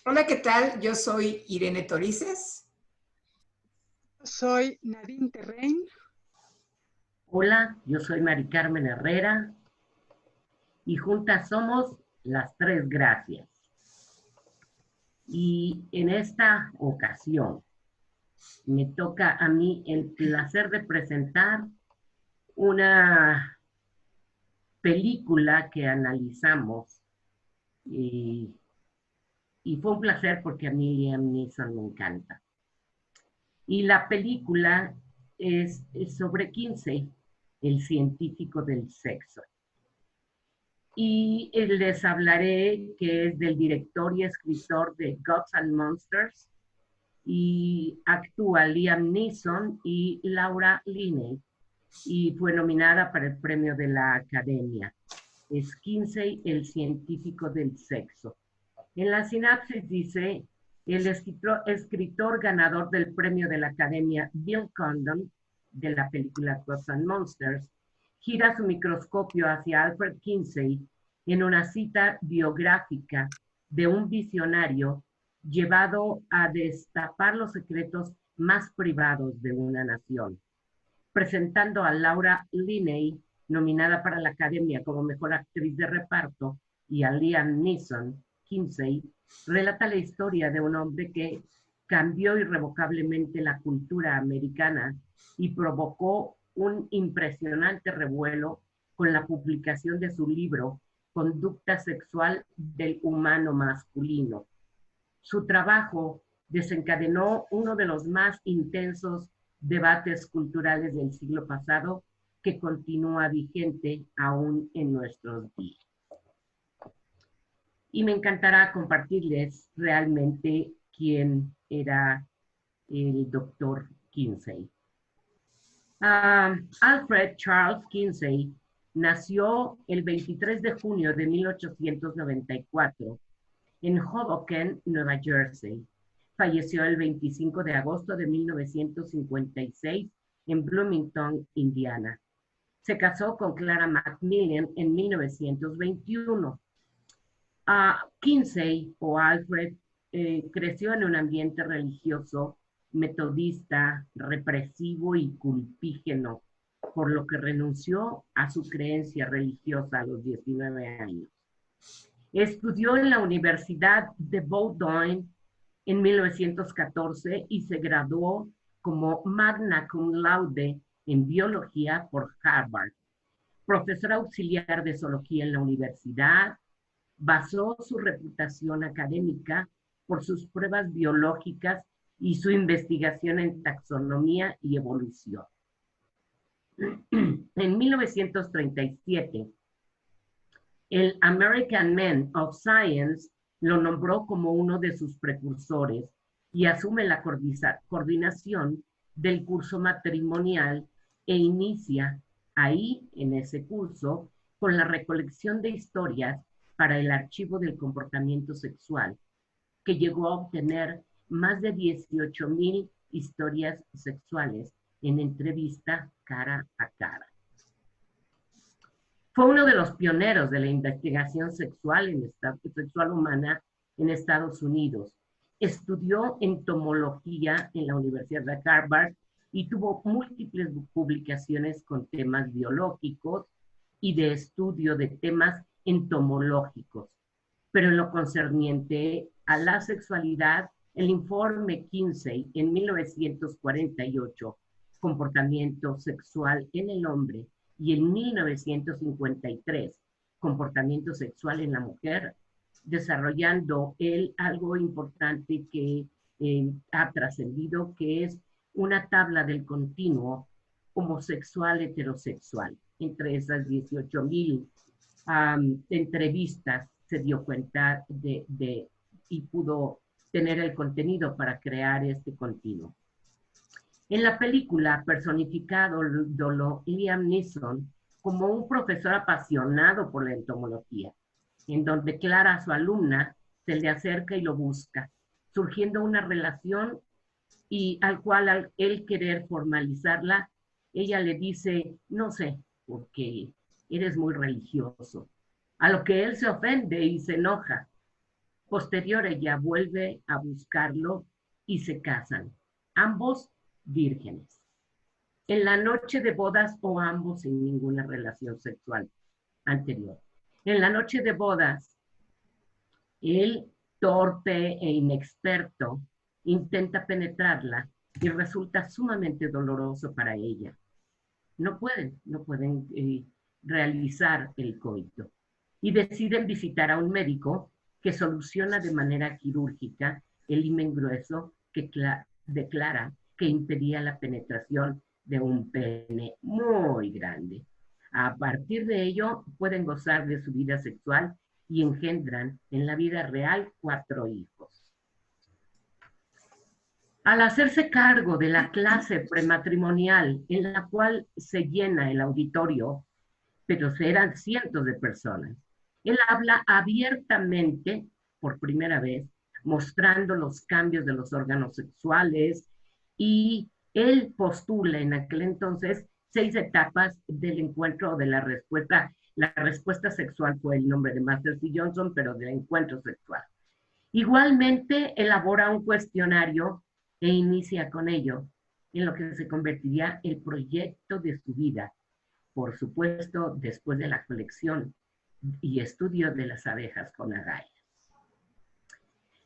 Hola, ¿qué tal? Yo soy Irene Torices. Soy Nadine Terrein. Hola, yo soy Mari Carmen Herrera y juntas somos Las Tres Gracias. Y en esta ocasión me toca a mí el placer de presentar una película que analizamos y fue un placer porque a mí Liam Neeson me encanta. Y la película es sobre Kinsey, el científico del sexo. Y les hablaré que es del director y escritor de Gods and Monsters y actúa Liam Neeson y Laura Linney y fue nominada para el premio de la Academia. Es Kinsey, el científico del sexo. En la sinapsis dice, el escritor ganador del premio de la Academia, Bill Condon, de la película Gods and Monsters, gira su microscopio hacia Alfred Kinsey en una cita biográfica de un visionario llevado a destapar los secretos más privados de una nación, presentando a Laura Linney, nominada para la Academia como Mejor Actriz de Reparto, y a Liam Neeson. Kinsey relata la historia de un hombre que cambió irrevocablemente la cultura americana y provocó un impresionante revuelo con la publicación de su libro Conducta Sexual del Humano Masculino. Su trabajo desencadenó uno de los más intensos debates culturales del siglo pasado que continúa vigente aún en nuestros días. Y me encantará compartirles realmente quién era el doctor Kinsey. Alfred Charles Kinsey nació el 23 de junio de 1894 en Hoboken, Nueva Jersey. Falleció el 25 de agosto de 1956 en Bloomington, Indiana. Se casó con Clara Macmillan en 1921. Kinsey o Alfred creció en un ambiente religioso metodista, represivo y culpígeno, por lo que renunció a su creencia religiosa a los 19 años. Estudió en la Universidad de Bowdoin en 1914 y se graduó como magna cum laude en biología por Harvard. Profesor auxiliar de zoología en la universidad, basó su reputación académica por sus pruebas biológicas y su investigación en taxonomía y evolución. En 1937, el American Men of Science lo nombró como uno de sus precursores y asume la coordinación del curso matrimonial e inicia ahí, en ese curso, con la recolección de historias para el archivo del comportamiento sexual, que llegó a obtener más de 18,000 historias sexuales en entrevista cara a cara. Fue uno de los pioneros de la investigación sexual humana en Estados Unidos. Estudió entomología en la Universidad de Harvard y tuvo múltiples publicaciones con temas biológicos y de estudio de temas entomológicos. Pero en lo concerniente a la sexualidad, el informe Kinsey en 1948, Comportamiento sexual en el hombre, y en 1953, Comportamiento sexual en la mujer, desarrollando algo importante que ha trascendido, que es una tabla del continuo homosexual-heterosexual. Entre esas 18,000 entrevistas se dio cuenta y pudo tener el contenido para crear este continuo. En la película, personificado Liam Neeson, como un profesor apasionado por la entomología, en donde Clara, su alumna, se le acerca y lo busca, surgiendo una relación y al cual al él querer formalizarla, ella le dice, no sé, porque eres muy religioso. A lo que él se ofende y se enoja. Posterior ella vuelve a buscarlo y se casan, ambos vírgenes. En la noche de bodas o ambos sin ninguna relación sexual anterior. En la noche de bodas, él, torpe e inexperto, intenta penetrarla y resulta sumamente doloroso para ella. No pueden realizar el coito. Y deciden visitar a un médico que soluciona de manera quirúrgica el himen grueso que declara que impedía la penetración de un pene muy grande. A partir de ello, pueden gozar de su vida sexual y engendran en la vida real 4 hijos. Al hacerse cargo de la clase prematrimonial en la cual se llena el auditorio, pero eran cientos de personas, él habla abiertamente, por primera vez, mostrando los cambios de los órganos sexuales y él postula en aquel entonces 6 etapas del encuentro o de la respuesta. La respuesta sexual fue el nombre de Masters y Johnson, pero del encuentro sexual. Igualmente elabora un cuestionario e inicia con ello en lo que se convertiría el proyecto de su vida, por supuesto, después de la colección y estudio de las abejas con agallas.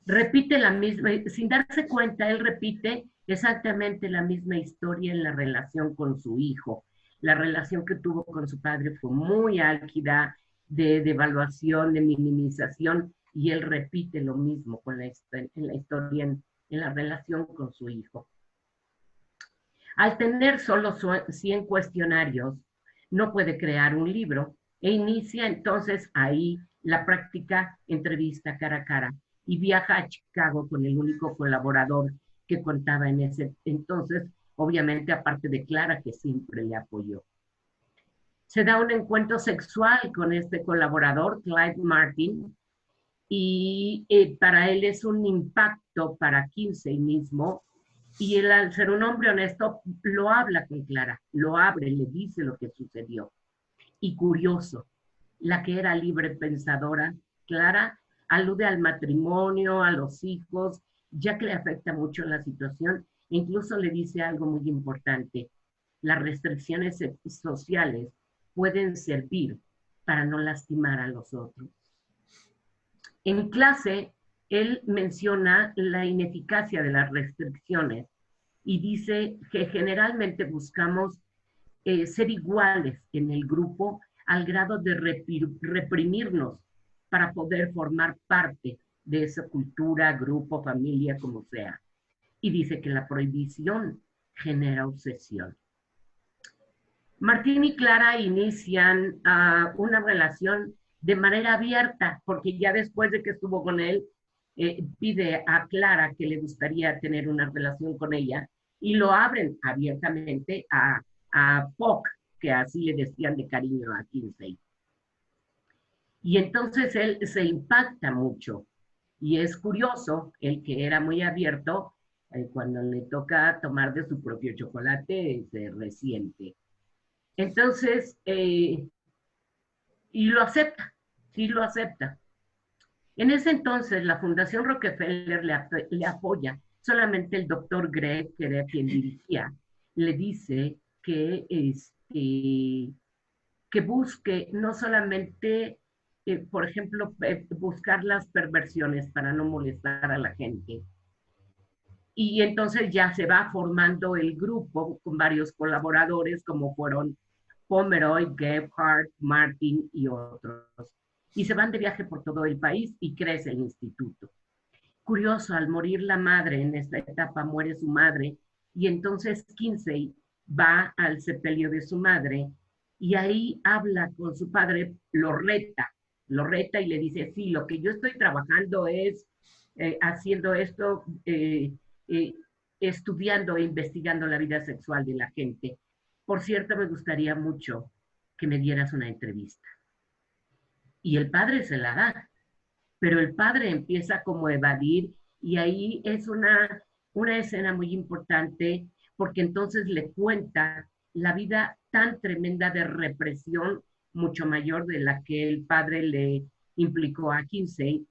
Repite la misma, sin darse cuenta, él repite exactamente la misma historia en la relación con su hijo. La relación que tuvo con su padre fue muy álgida, de devaluación, de minimización, y él repite lo mismo con en la historia, en la relación con su hijo. Al tener solo 100 cuestionarios, no puede crear un libro e inicia entonces ahí la práctica entrevista cara a cara y viaja a Chicago con el único colaborador que contaba en ese entonces, obviamente aparte de Clara, que siempre le apoyó. Se da un encuentro sexual con este colaborador, Clive Martin, y para él es un impacto para Kinsey mismo, y él, al ser un hombre honesto, lo habla con Clara, lo abre, le dice lo que sucedió. Y curioso, la que era libre pensadora, Clara, alude al matrimonio, a los hijos, ya que le afecta mucho la situación, e incluso le dice algo muy importante: las restricciones sociales pueden servir para no lastimar a los otros. En clase, él menciona la ineficacia de las restricciones y dice que generalmente buscamos ser iguales en el grupo al grado de reprimirnos para poder formar parte de esa cultura, grupo, familia, como sea. Y dice que la prohibición genera obsesión. Martín y Clara inician una relación de manera abierta, porque ya después de que estuvo con él, pide a Clara que le gustaría tener una relación con ella, y lo abren abiertamente a Puck, que así le decían de cariño a Kinsey. Y entonces él se impacta mucho, y es curioso, el que era muy abierto, cuando le toca tomar de su propio chocolate, se resiente. Entonces, y lo acepta, sí lo acepta. En ese entonces, la Fundación Rockefeller le apoya. Solamente el doctor Gregg, que era quien dirigía, le dice que, que busque no solamente, por ejemplo, buscar las perversiones para no molestar a la gente. Y entonces ya se va formando el grupo con varios colaboradores, como fueron Pomeroy, Gebhardt, Martin y otros. Y se van de viaje por todo el país y crece el instituto. Curioso, al morir la madre, en esta etapa muere su madre, y entonces Kinsey va al sepelio de su madre y ahí habla con su padre, lo reta y le dice: sí, lo que yo estoy trabajando es haciendo esto, estudiando e investigando la vida sexual de la gente. Por cierto, me gustaría mucho que me dieras una entrevista. Y el padre se la da, pero el padre empieza como a evadir y ahí es una escena muy importante porque entonces le cuenta la vida tan tremenda de represión, mucho mayor de la que el padre le implicó a Kinsey,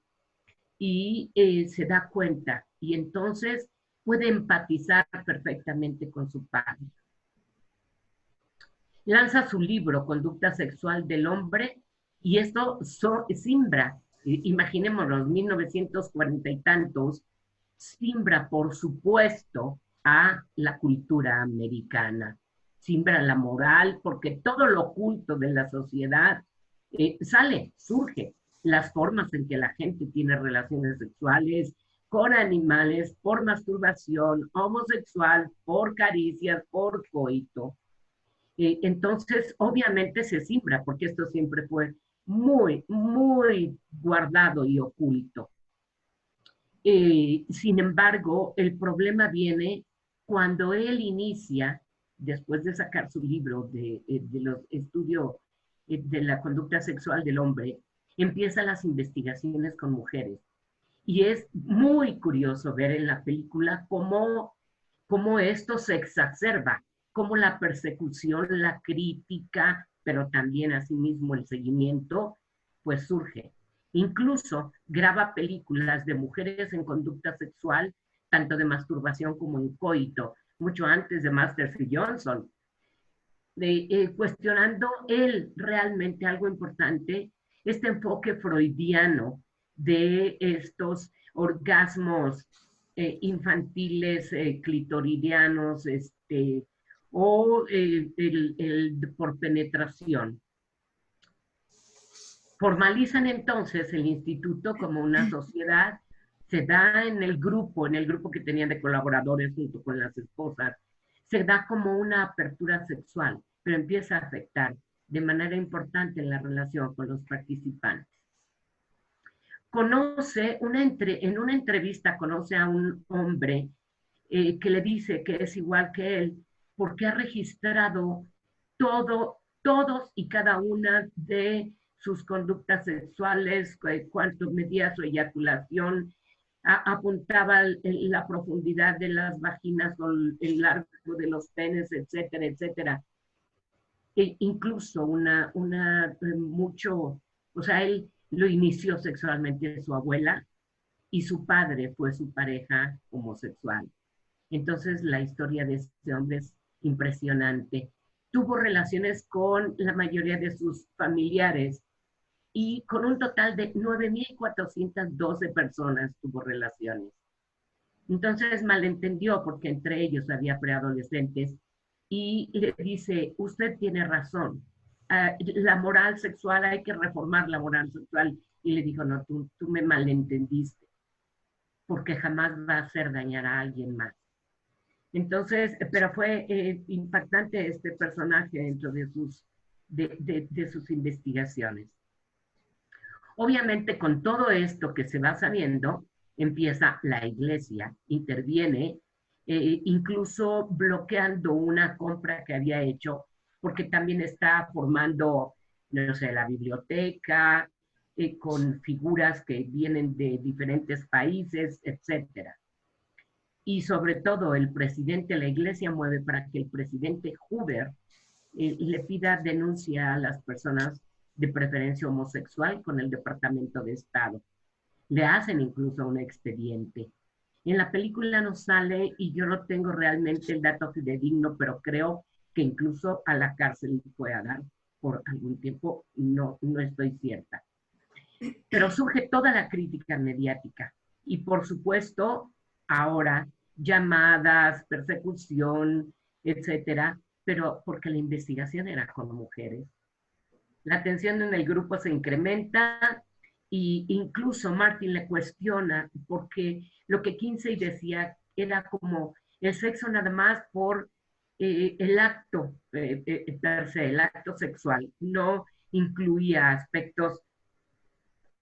y se da cuenta y entonces puede empatizar perfectamente con su padre. Lanza su libro, Conducta Sexual del Hombre, y esto simbra, imaginémonos, 1940 y tantos, simbra, por supuesto, a la cultura americana, simbra la moral, porque todo lo oculto de la sociedad surge, las formas en que la gente tiene relaciones sexuales con animales, por masturbación, homosexual, por caricias, por coito. Entonces, obviamente se simbra, porque esto siempre fue muy, muy guardado y oculto. Sin embargo, el problema viene cuando él inicia, después de sacar su libro de los estudios de la conducta sexual del hombre, empieza las investigaciones con mujeres. Y es muy curioso ver en la película cómo esto se exacerba, cómo la persecución, la crítica, pero también asimismo el seguimiento, pues surge. Incluso graba películas de mujeres en conducta sexual, tanto de masturbación como en coito, mucho antes de Masters y Johnson, cuestionando él realmente algo importante, este enfoque freudiano de estos orgasmos infantiles, clitoridianos, o por penetración. Formalizan entonces el instituto como una sociedad, se da en el grupo que tenían de colaboradores junto con las esposas, se da como una apertura sexual, pero empieza a afectar de manera importante en la relación con los participantes. En una entrevista conoce a un hombre que le dice que es igual que él, porque ha registrado todos y cada una de sus conductas sexuales, cuánto medía su eyaculación, apuntaba la profundidad de las vaginas, el largo de los penes, etcétera, etcétera. Incluso o sea, él lo inició sexualmente su abuela y su padre fue su pareja homosexual. Entonces la historia de este hombre es impresionante. Tuvo relaciones con la mayoría de sus familiares y con un total de 9,412 personas tuvo relaciones. Entonces malentendió porque entre ellos había preadolescentes y le dice, usted tiene razón, la moral sexual, hay que reformar la moral sexual. Y le dijo, no, tú me malentendiste, porque jamás va a hacer dañar a alguien más. Entonces, pero fue impactante este personaje dentro de sus investigaciones. Obviamente, con todo esto que se va sabiendo, empieza la iglesia, interviene, incluso bloqueando una compra que había hecho, porque también está formando, no sé, la biblioteca, con figuras que vienen de diferentes países, etcétera. Y sobre todo el presidente de la iglesia mueve para que el presidente Hoover le pida denuncia a las personas de preferencia homosexual con el Departamento de Estado. Le hacen incluso un expediente. En la película no sale y yo no tengo realmente el dato fidedigno, pero creo que incluso a la cárcel fue a dar por algún tiempo, no estoy cierta. Pero surge toda la crítica mediática y por supuesto ahora llamadas, persecución, etcétera, pero porque la investigación era con mujeres. La tensión en el grupo se incrementa e incluso Martin le cuestiona porque lo que Kinsey decía era como el sexo nada más por el acto per se, el acto sexual, no incluía aspectos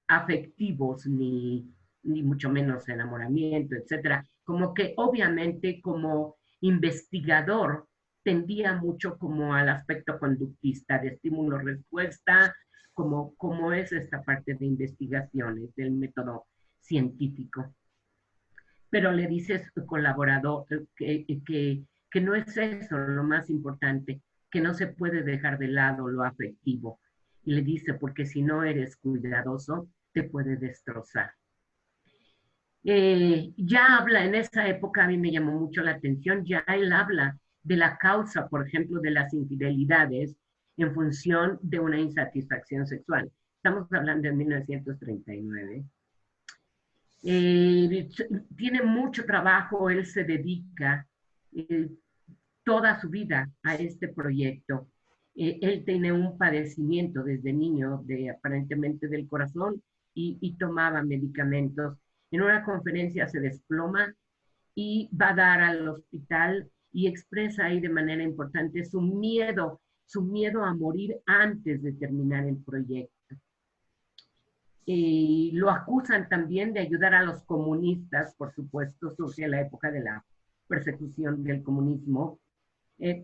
afectivos ni mucho menos enamoramiento, etcétera. Como que obviamente como investigador tendía mucho como al aspecto conductista, de estímulo-respuesta, como es esta parte de investigaciones del método científico. Pero le dice a su colaborador que no es eso lo más importante, que no se puede dejar de lado lo afectivo. Y le dice, porque si no eres cuidadoso, te puede destrozar. Ya habla, en esa época a mí me llamó mucho la atención, ya él habla de la causa, por ejemplo, de las infidelidades en función de una insatisfacción sexual. Estamos hablando de 1939. Tiene mucho trabajo, él se dedica toda su vida a este proyecto. Él tiene un padecimiento desde niño, aparentemente del corazón, y tomaba medicamentos. En una conferencia se desploma y va a dar al hospital y expresa ahí de manera importante su miedo a morir antes de terminar el proyecto. Lo acusan también de ayudar a los comunistas, por supuesto, surge la época de la persecución del comunismo,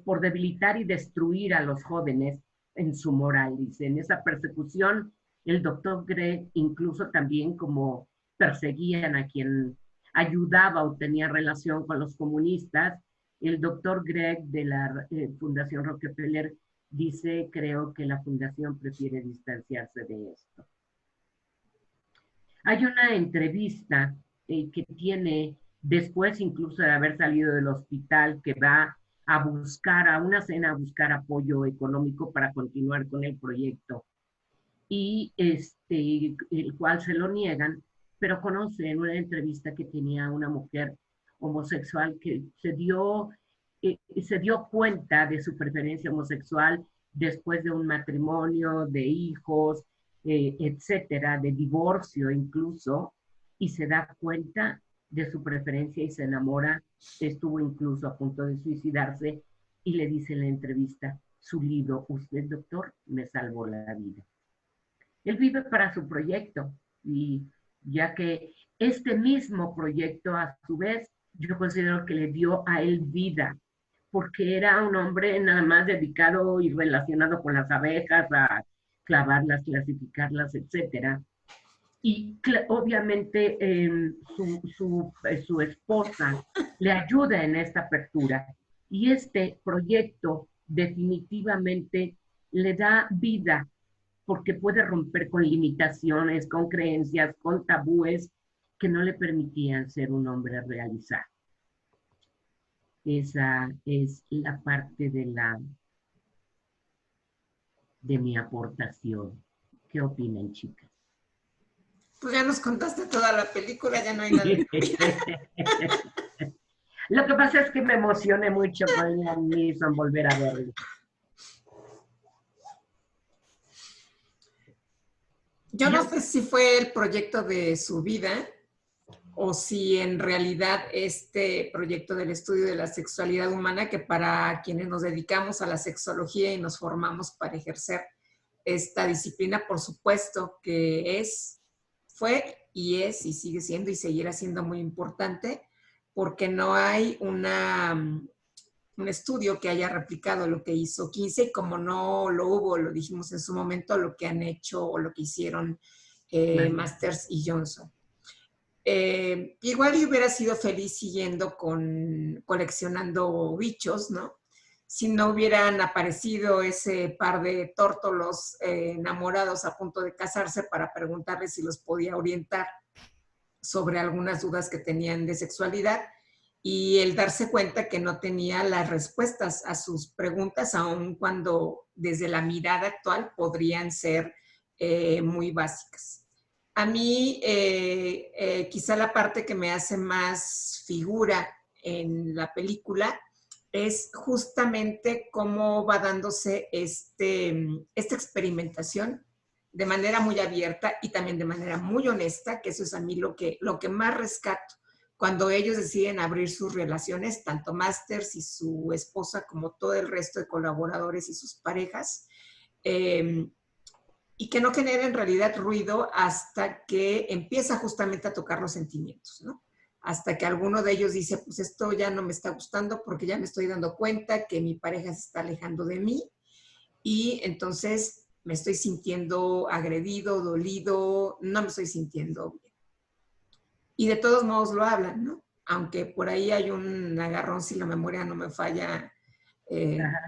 por debilitar y destruir a los jóvenes en su moral. Dice, en esa persecución, el doctor Gregg incluso también como perseguían a quien ayudaba o tenía relación con los comunistas, el doctor Gregg de la Fundación Rockefeller dice, creo que la fundación prefiere distanciarse de esto. Hay una entrevista que tiene, después incluso de haber salido del hospital, que va a buscar, a una cena, a buscar apoyo económico para continuar con el proyecto. Y el cual se lo niegan, pero conoce en una entrevista que tenía una mujer homosexual que se dio cuenta de su preferencia homosexual después de un matrimonio, de hijos, etcétera, de divorcio incluso, y se da cuenta de su preferencia y se enamora. Estuvo incluso a punto de suicidarse y le dice en la entrevista, su libro, usted doctor, me salvó la vida. Él vive para su proyecto, y ya que este mismo proyecto a su vez yo considero que le dio a él vida, porque era un hombre nada más dedicado y relacionado con las abejas, a clavarlas, clasificarlas, etcétera. Y obviamente su esposa le ayuda en esta apertura. Y este proyecto definitivamente le da vida, porque puede romper con limitaciones, con creencias, con tabúes que no le permitían ser un hombre realizado. Esa es la parte de mi aportación. ¿Qué opinan, chicas? Pues ya nos contaste toda la película, ya no hay nada. Lo que pasa es que me emocioné mucho con Liam Neeson volver a verlo. Yo no sé si fue el proyecto de su vida o si en realidad este proyecto del estudio de la sexualidad humana, que para quienes nos dedicamos a la sexología y nos formamos para ejercer esta disciplina, por supuesto que fue y es y sigue siendo y seguirá siendo muy importante, porque no hay un estudio que haya replicado lo que hizo Kinsey, y como no lo hubo, lo dijimos en su momento, lo que han hecho o lo que hicieron Masters y Johnson. Igual yo hubiera sido feliz siguiendo coleccionando bichos, ¿no? Si no hubieran aparecido ese par de tórtolos enamorados a punto de casarse para preguntarles si los podía orientar sobre algunas dudas que tenían de sexualidad, y el darse cuenta que no tenía las respuestas a sus preguntas, aun cuando desde la mirada actual podrían ser muy básicas. A mí, quizá la parte que me hace más figura en la película es justamente cómo va dándose esta experimentación de manera muy abierta y también de manera muy honesta, que eso es a mí lo que más rescato, cuando ellos deciden abrir sus relaciones, tanto Masters y su esposa como todo el resto de colaboradores y sus parejas, y que no genera en realidad ruido hasta que empieza justamente a tocar los sentimientos, ¿no? hasta que alguno de ellos dice, pues esto ya no me está gustando porque ya me estoy dando cuenta que mi pareja se está alejando de mí y entonces me estoy sintiendo agredido, dolido, no me estoy sintiendo bien. Y de todos modos lo hablan, ¿no? Aunque por ahí hay un agarrón, si la memoria no me falla,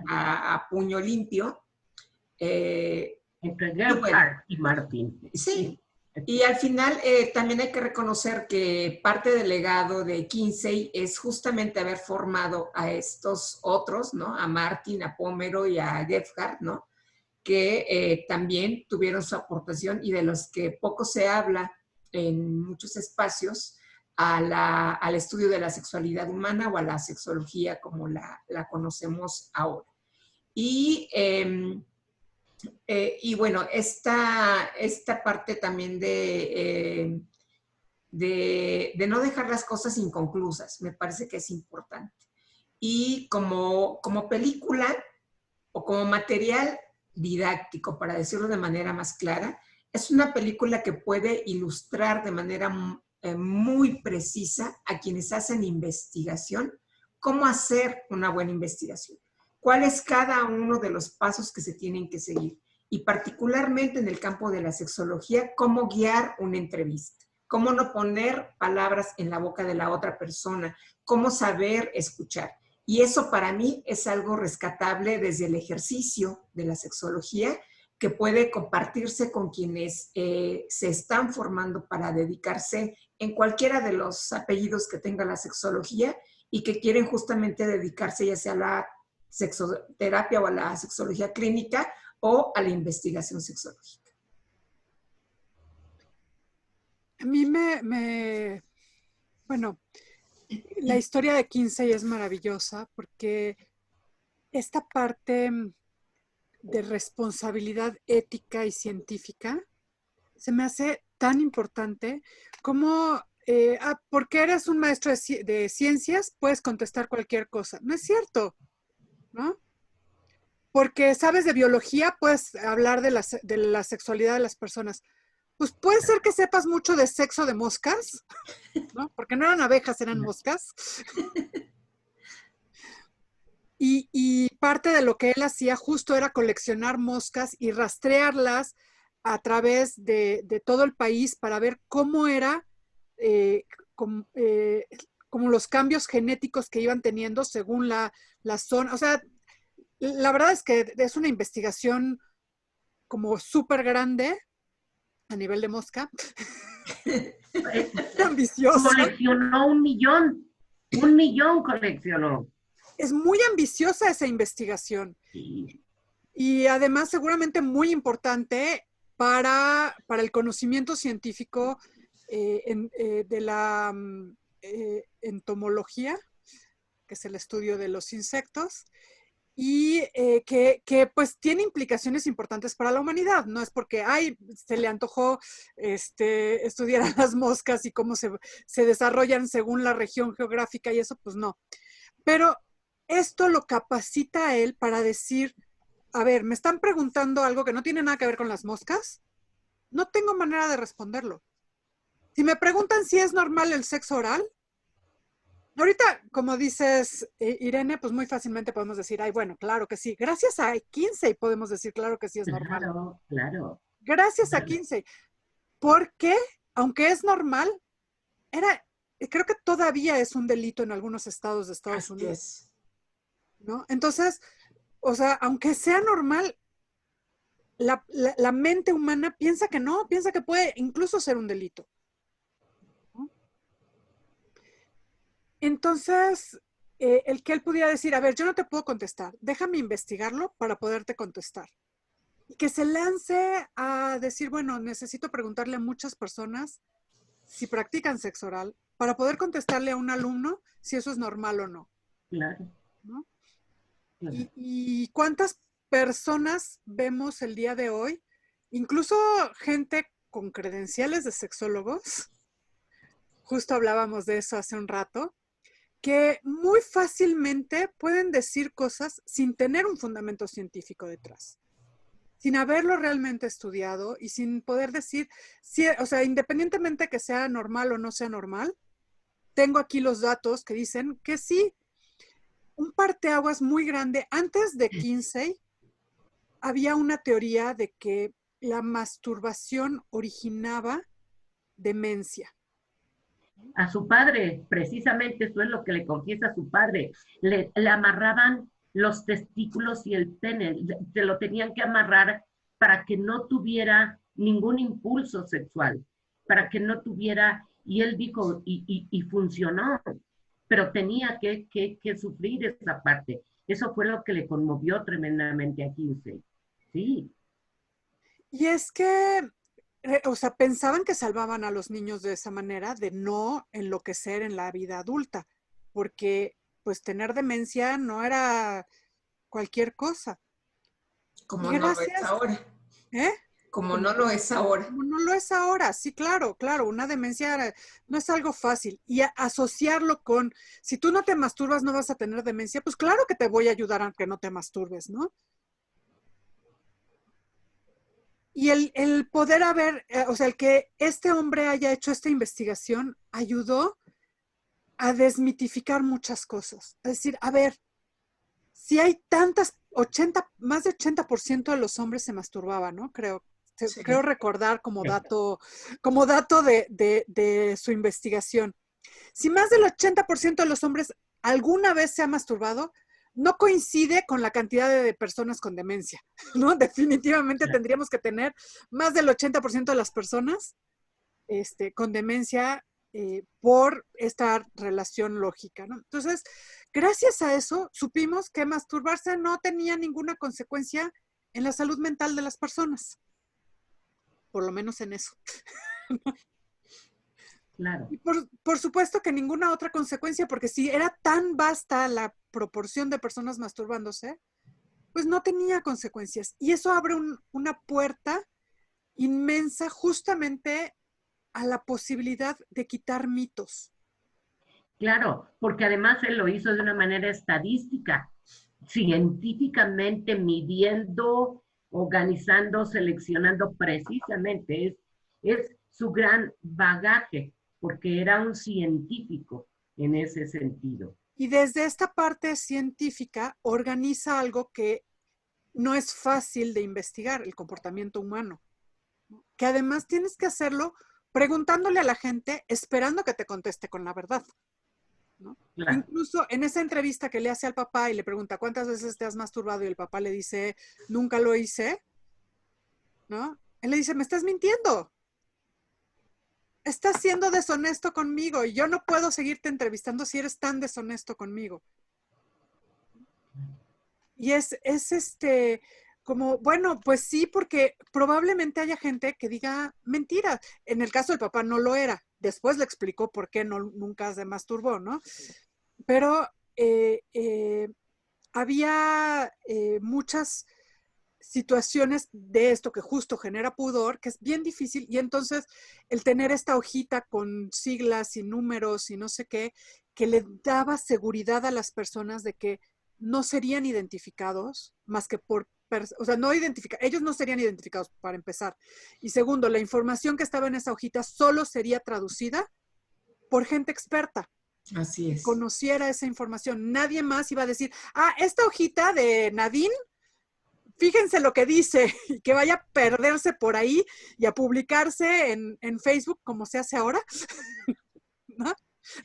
a puño limpio. Entre Y bueno, Gerhardt y Martin. sí. Y al final también hay que reconocer que parte del legado de Kinsey es justamente haber formado a estos otros, ¿no? A Martin, a Pomero y a Gerhardt, ¿no? Que también tuvieron su aportación y de los que poco se habla en muchos espacios al estudio de la sexualidad humana o a la sexología como la conocemos ahora. Y, y bueno, esta parte también de no dejar las cosas inconclusas, me parece que es importante. Y como película o como material didáctico, para decirlo de manera más clara, es una película que puede ilustrar de manera muy precisa a quienes hacen investigación cómo hacer una buena investigación, cuál es cada uno de los pasos que se tienen que seguir y particularmente en el campo de la sexología, cómo guiar una entrevista, cómo no poner palabras en la boca de la otra persona, cómo saber escuchar. Y eso para mí es algo rescatable desde el ejercicio de la sexología que puede compartirse con quienes se están formando para dedicarse en cualquiera de los apellidos que tenga la sexología y que quieren justamente dedicarse ya sea a la sexoterapia o a la sexología clínica o a la investigación sexológica. A mí bueno, la historia de Kinsey es maravillosa porque esta parte de responsabilidad ética y científica se me hace tan importante como porque eres un maestro de ciencias, puedes contestar cualquier cosa. No es cierto, ¿no? Porque sabes de biología, puedes hablar de la sexualidad de las personas. Pues puede ser que sepas mucho de sexo de moscas, ¿no? Porque no eran abejas, eran moscas. Y parte de lo que él hacía justo era coleccionar moscas y rastrearlas a través de todo el país para ver cómo era, como los cambios genéticos que iban teniendo según la zona. O sea, la verdad es que es una investigación como súper grande a nivel de mosca. Ambiciosa. Coleccionó 1,000,000 coleccionó. Es muy ambiciosa esa investigación. Sí. Y además seguramente muy importante para el conocimiento científico de la entomología, que es el estudio de los insectos, y que pues tiene implicaciones importantes para la humanidad. No es porque se le antojó estudiar a las moscas y cómo se desarrollan según la región geográfica y eso, pues no. Pero esto lo capacita a él para decir, a ver, me están preguntando algo que no tiene nada que ver con las moscas, no tengo manera de responderlo. Si me preguntan si es normal el sexo oral, ahorita, como dices, Irene, pues muy fácilmente podemos decir, ay, bueno, claro que sí. Gracias a Kinsey podemos decir, claro que sí es normal. Claro, claro. Gracias a Kinsey. Porque, aunque es normal, creo que todavía es un delito en algunos estados de Estados Unidos. ¿No? Entonces, o sea, aunque sea normal, la mente humana piensa que no, piensa que puede incluso ser un delito. ¿No? Entonces, el que él pudiera decir, a ver, yo no te puedo contestar, déjame investigarlo para poderte contestar. Y que se lance a decir, bueno, necesito preguntarle a muchas personas si practican sexo oral para poder contestarle a un alumno si eso es normal o no. Claro. ¿No? ¿Y cuántas personas vemos el día de hoy? Incluso gente con credenciales de sexólogos, justo hablábamos de eso hace un rato, que muy fácilmente pueden decir cosas sin tener un fundamento científico detrás, sin haberlo realmente estudiado y sin poder decir, o sea, independientemente que sea normal o no sea normal, tengo aquí los datos que dicen que sí, un parteaguas muy grande. Antes de Kinsey, había una teoría de que la masturbación originaba demencia. A su padre, precisamente eso es lo que le confiesa a su padre. Le amarraban los testículos y el pene, se lo tenían que amarrar para que no tuviera ningún impulso sexual, para que no tuviera, y él dijo, y funcionó, pero tenía que sufrir esa parte. Eso fue lo que le conmovió tremendamente a Kinsey. Sí. Y es que, o sea, pensaban que salvaban a los niños de esa manera, de no enloquecer en la vida adulta, porque pues tener demencia no era cualquier cosa. Como Y no lo es gracias, ahora. ¿eh? Como no lo es ahora. Como no lo es ahora, sí, claro, claro, una demencia no es algo fácil. Y asociarlo con, si tú no te masturbas, no vas a tener demencia, pues claro que te voy a ayudar a que no te masturbes, ¿no? Y el poder haber, o sea, el que este hombre haya hecho esta investigación ayudó a desmitificar muchas cosas. Es decir, a ver, si hay tantas, 80, más de 80% de los hombres se masturbaban, ¿no? Creo Sí. recordar como dato de su investigación. Si más del 80% de los hombres alguna vez se ha masturbado, no coincide con la cantidad de personas con demencia, ¿no? Definitivamente tendríamos que tener más del 80% de las personas con demencia por esta relación lógica, ¿no? Entonces, gracias a eso, supimos que masturbarse no tenía ninguna consecuencia en la salud mental de las personas, por lo menos en eso. Claro. Y por supuesto que ninguna otra consecuencia, porque si era tan vasta la proporción de personas masturbándose, pues no tenía consecuencias. Y eso abre una puerta inmensa justamente a la posibilidad de quitar mitos. Claro, porque además él lo hizo de una manera estadística, científicamente midiendo, organizando, seleccionando precisamente. Es su gran bagaje, porque era un científico en ese sentido. Y desde esta parte científica organiza algo que no es fácil de investigar, el comportamiento humano. Que además tienes que hacerlo preguntándole a la gente, esperando que te conteste con la verdad, ¿no? Claro. Incluso en esa entrevista que le hace al papá y le pregunta ¿cuántas veces te has masturbado? Y el papá le dice, nunca lo hice, ¿no? Él le dice, me estás mintiendo. Estás siendo deshonesto conmigo y yo no puedo seguirte entrevistando si eres tan deshonesto conmigo. Y es como, bueno, pues sí, porque probablemente haya gente que diga mentira. En el caso del papá no lo era. Después le explicó por qué nunca se masturbó, ¿no? Pero había muchas situaciones de esto que justo genera pudor, que es bien difícil, y entonces el tener esta hojita con siglas y números y no sé qué, que le daba seguridad a las personas de que no serían identificados más que por, o sea, ellos no serían identificados para empezar. Y segundo, la información que estaba en esa hojita solo sería traducida por gente experta. Así es. Que conociera esa información. Nadie más iba a decir, esta hojita de Nadine, fíjense lo que dice, y que vaya a perderse por ahí y a publicarse en Facebook como se hace ahora, ¿no?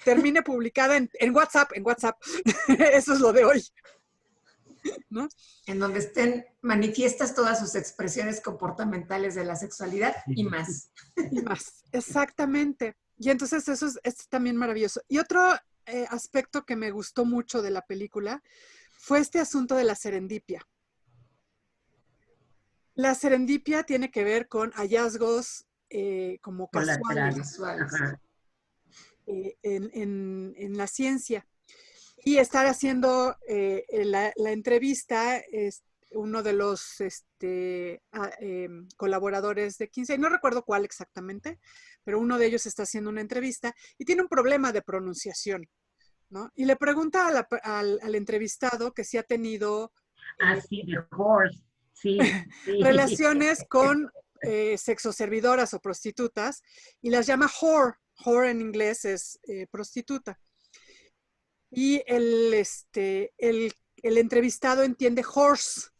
Termine publicada en WhatsApp, eso es lo de hoy, ¿no? En donde estén manifiestas todas sus expresiones comportamentales de la sexualidad y más. Y más, exactamente. Y entonces eso es también maravilloso. Y otro aspecto que me gustó mucho de la película fue este asunto de la serendipia. La serendipia tiene que ver con hallazgos como casuales en la ciencia. Y estar haciendo la entrevista es uno de los colaboradores de Kinsey, no recuerdo cuál exactamente, pero uno de ellos está haciendo una entrevista y tiene un problema de pronunciación, ¿no? Y le pregunta al entrevistado que si ha tenido así de horse. Sí, sí. relaciones con sexoservidoras o prostitutas y las llama whore, whore en inglés es prostituta. Y el entrevistado entiende horse.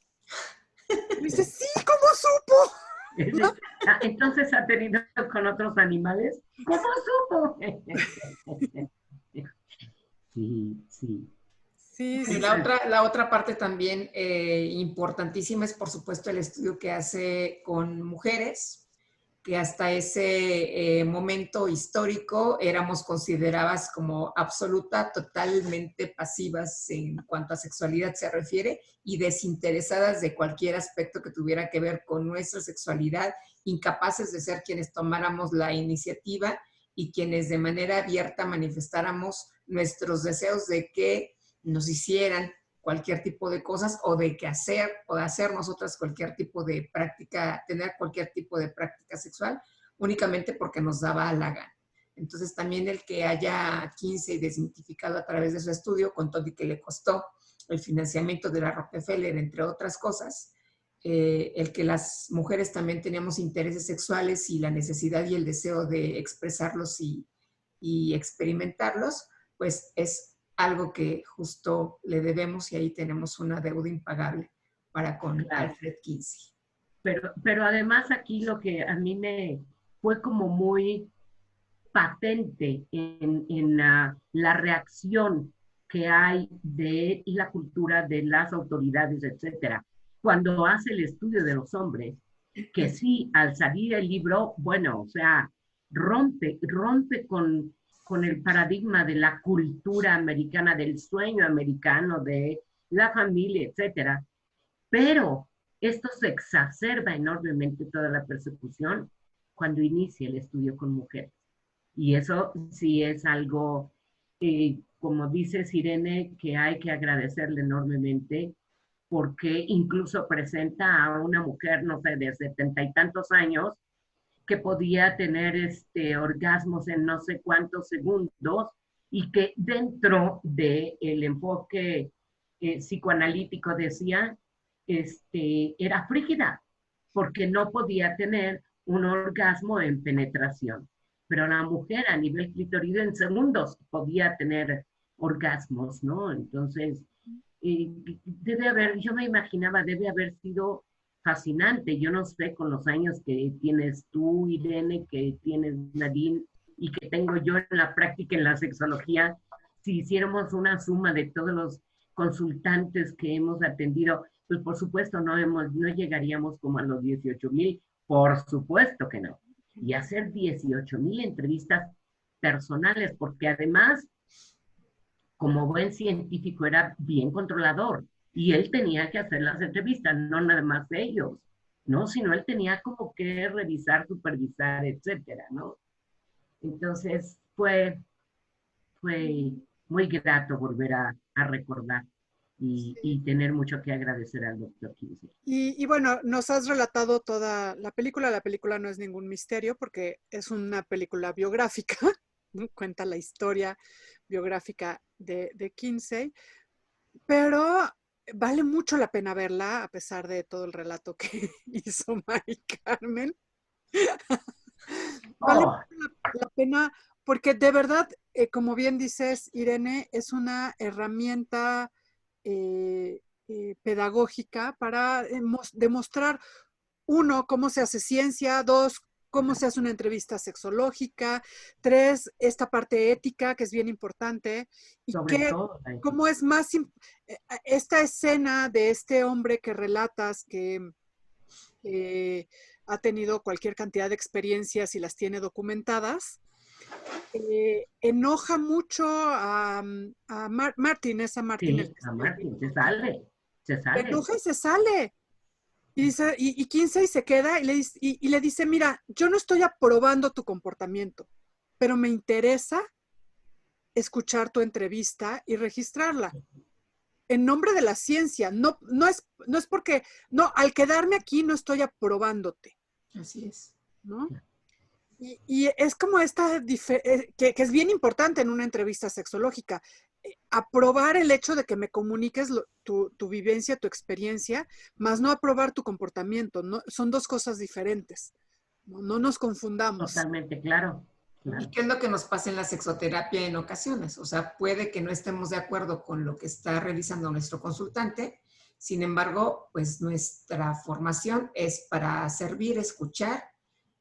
Y dice, sí, ¿cómo supo? Entonces ha tenido con otros animales. ¿Cómo supo? Sí, sí. Sí, Y sí, la otra parte también importantísima es, por supuesto, el estudio que hace con mujeres, que hasta ese momento histórico éramos consideradas como absoluta, totalmente pasivas en cuanto a sexualidad se refiere y desinteresadas de cualquier aspecto que tuviera que ver con nuestra sexualidad, incapaces de ser quienes tomáramos la iniciativa y quienes de manera abierta manifestáramos nuestros deseos de que nos hicieran cualquier tipo de cosas o de que hacer o de hacer nosotras cualquier tipo de práctica, tener cualquier tipo de práctica sexual, únicamente porque nos daba la gana. Entonces también el que haya Kinsey desidentificado a través de su estudio, con todo y que le costó el financiamiento de la Rockefeller, entre otras cosas, el que las mujeres también teníamos intereses sexuales y la necesidad y el deseo de expresarlos y experimentarlos, pues es algo que justo le debemos y ahí tenemos una deuda impagable para con Claro. Alfred Kinsey. Pero además aquí lo que a mí me fue como muy patente en la reacción que hay de la cultura de las autoridades, etcétera, cuando hace el estudio de los hombres, que sí, al salir el libro, bueno, o sea, rompe con el paradigma de la cultura americana, del sueño americano, de la familia, etcétera, pero esto se exacerba enormemente toda la persecución cuando inicia el estudio con mujeres. Y eso sí es algo, como dice Irene, que hay que agradecerle enormemente, porque incluso presenta a una mujer, no sé, de 70 y tantos años, que podía tener orgasmos en no sé cuántos segundos y que dentro del enfoque psicoanalítico decía, era frígida, porque no podía tener un orgasmo en penetración. Pero la mujer a nivel clitorido en segundos podía tener orgasmos, ¿no? Entonces, debe haber, yo me imaginaba, debe haber sido fascinante. Yo no sé, con los años que tienes tú, Irene, que tienes Nadine, y que tengo yo en la práctica en la sexología, si hiciéramos una suma de todos los consultantes que hemos atendido, pues por supuesto no llegaríamos como a los 18,000, por supuesto que no. Y hacer 18,000 entrevistas personales, porque además, como buen científico, era bien controlador y él tenía que hacer las entrevistas, no nada más ellos, ¿no? Sino él tenía como que revisar, supervisar, etcétera, ¿no? Entonces fue muy grato volver a recordar y tener mucho que agradecer al doctor Kinsey. Y bueno, nos has relatado toda la película. La película no es ningún misterio porque es una película biográfica, ¿no? Cuenta la historia biográfica de Kinsey, pero vale mucho la pena verla a pesar de todo el relato que hizo Mari Carmen. Vale la pena porque de verdad, como bien dices, Irene, es una herramienta pedagógica para demostrar, uno, cómo se hace ciencia; dos, cómo se hace una entrevista sexológica; tres, esta parte ética, que es bien importante, y cómo es más esta escena de este hombre que relatas, que ha tenido cualquier cantidad de experiencias y las tiene documentadas, enoja mucho a Martin, es a Martin. Sí, a Martin, se sale. Enoja y se sale. Y dice, y Kinsey se queda y le dice, mira, yo no estoy aprobando tu comportamiento, pero me interesa escuchar tu entrevista y registrarla. En nombre de la ciencia, no es porque, no, al quedarme aquí no estoy aprobándote. Así es. ¿No? Y es como esta, que es bien importante en una entrevista sexológica, aprobar el hecho de que me comuniques tu vivencia, tu experiencia, más no aprobar tu comportamiento, ¿no? Son dos cosas diferentes. No nos confundamos. Totalmente, claro. ¿Y qué es lo que nos pasa en la sexoterapia en ocasiones? O sea, puede que no estemos de acuerdo con lo que está realizando nuestro consultante, sin embargo, pues nuestra formación es para servir, escuchar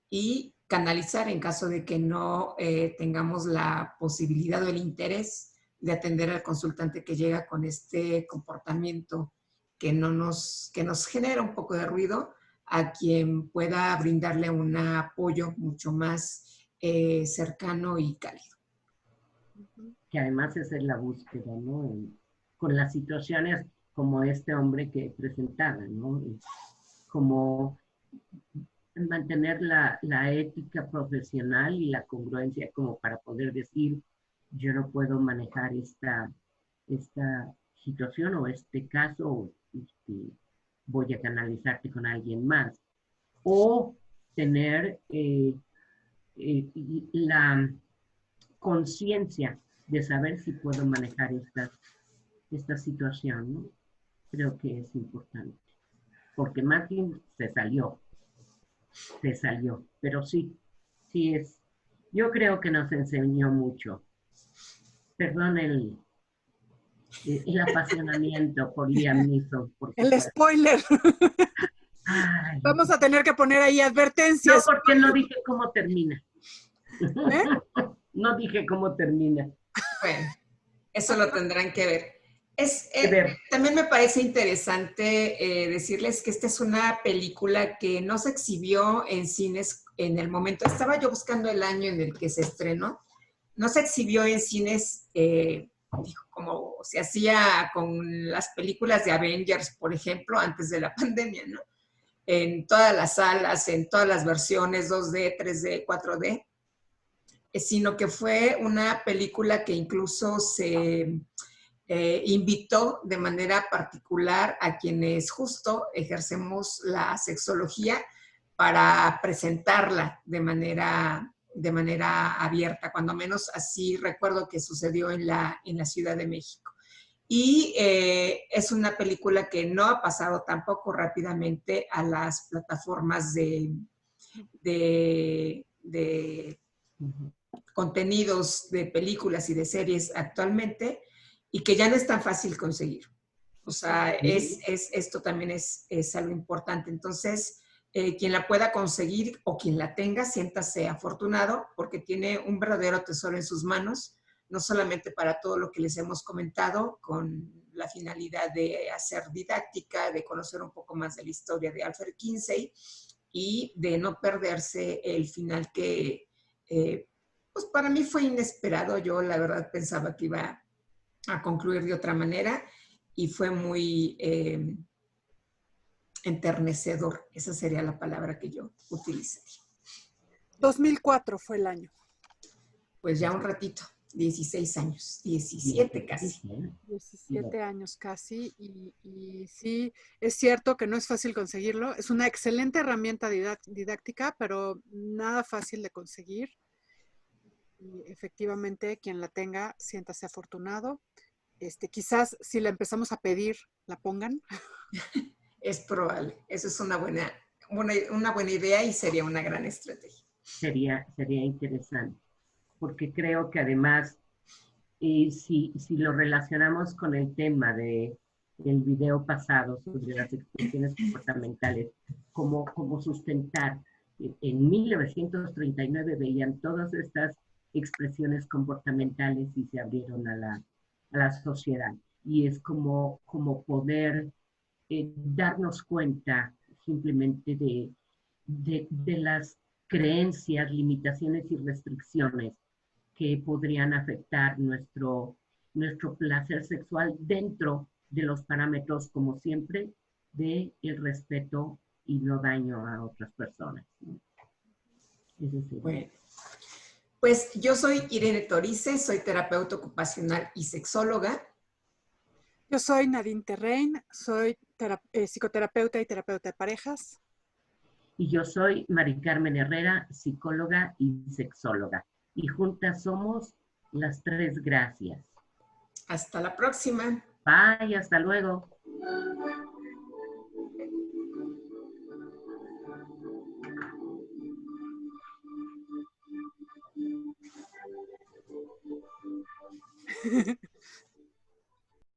y canalizar en caso de que no tengamos la posibilidad o el interés de atender al consultante que llega con este comportamiento que nos genera un poco de ruido, a quien pueda brindarle un apoyo mucho más cercano y cálido. Que además esa es la búsqueda, ¿no? Con las situaciones como este hombre que presentaba, ¿no? Como mantener la ética profesional y la congruencia como para poder decir, yo no puedo manejar esta situación o este caso, voy a canalizarte con alguien más. O tener la conciencia de saber si puedo manejar esta situación, ¿no? Creo que es importante. Porque Martin se salió, pero sí es, yo creo que nos enseñó mucho. Perdón el apasionamiento por Liam Neeson, por El supuesto. spoiler. Ay, Vamos a tener que poner ahí no, advertencias. porque no dije cómo termina. ¿Eh? No dije cómo termina. Bueno, eso lo tendrán que ver. Ver. También me parece interesante decirles que esta es una película que no se exhibió en cines en el momento. Estaba yo buscando el año en el que se estrenó. No se exhibió en cines como se hacía con las películas de Avengers, por ejemplo, antes de la pandemia, ¿no? En todas las salas, en todas las versiones 2D, 3D, 4D, sino que fue una película que incluso se invitó de manera particular a quienes justo ejercemos la sexología para presentarla de manera abierta, cuando menos así recuerdo que sucedió en la Ciudad de México. Y es una película que no ha pasado tampoco rápidamente a las plataformas de contenidos de películas y de series actualmente, y que ya no es tan fácil conseguir. O sea, esto también es algo importante. Entonces, quien la pueda conseguir o quien la tenga, siéntase afortunado porque tiene un verdadero tesoro en sus manos, no solamente para todo lo que les hemos comentado, con la finalidad de hacer didáctica, de conocer un poco más de la historia de Alfred Kinsey y de no perderse el final que, pues para mí fue inesperado. Yo la verdad pensaba que iba a concluir de otra manera y fue muy enternecedor. Esa sería la palabra que yo utilizaría. 2004 fue el año. Pues ya un ratito, 16 años, 17 casi. 17 años casi, y sí, es cierto que no es fácil conseguirlo. Es una excelente herramienta didáctica, pero nada fácil de conseguir. Y efectivamente, quien la tenga, siéntase afortunado. Quizás si la empezamos a pedir, la pongan. Es probable. Eso es una buena idea y sería una gran estrategia. Sería interesante, porque creo que además, si lo relacionamos con el tema del video pasado sobre las expresiones comportamentales, cómo sustentar, en 1939 veían todas estas expresiones comportamentales y se abrieron a la sociedad. Y es como poder darnos cuenta simplemente de las creencias, limitaciones y restricciones que podrían afectar nuestro placer sexual dentro de los parámetros, como siempre, de el respeto y no daño a otras personas, ¿no? Bueno, pues yo soy Irene Torice, soy terapeuta ocupacional y sexóloga. Yo soy Nadine Terrein, soy psicoterapeuta y terapeuta de parejas. Y yo soy Mari Carmen Herrera, psicóloga y sexóloga. Y juntas somos las tres gracias. Hasta la próxima. Bye, hasta luego.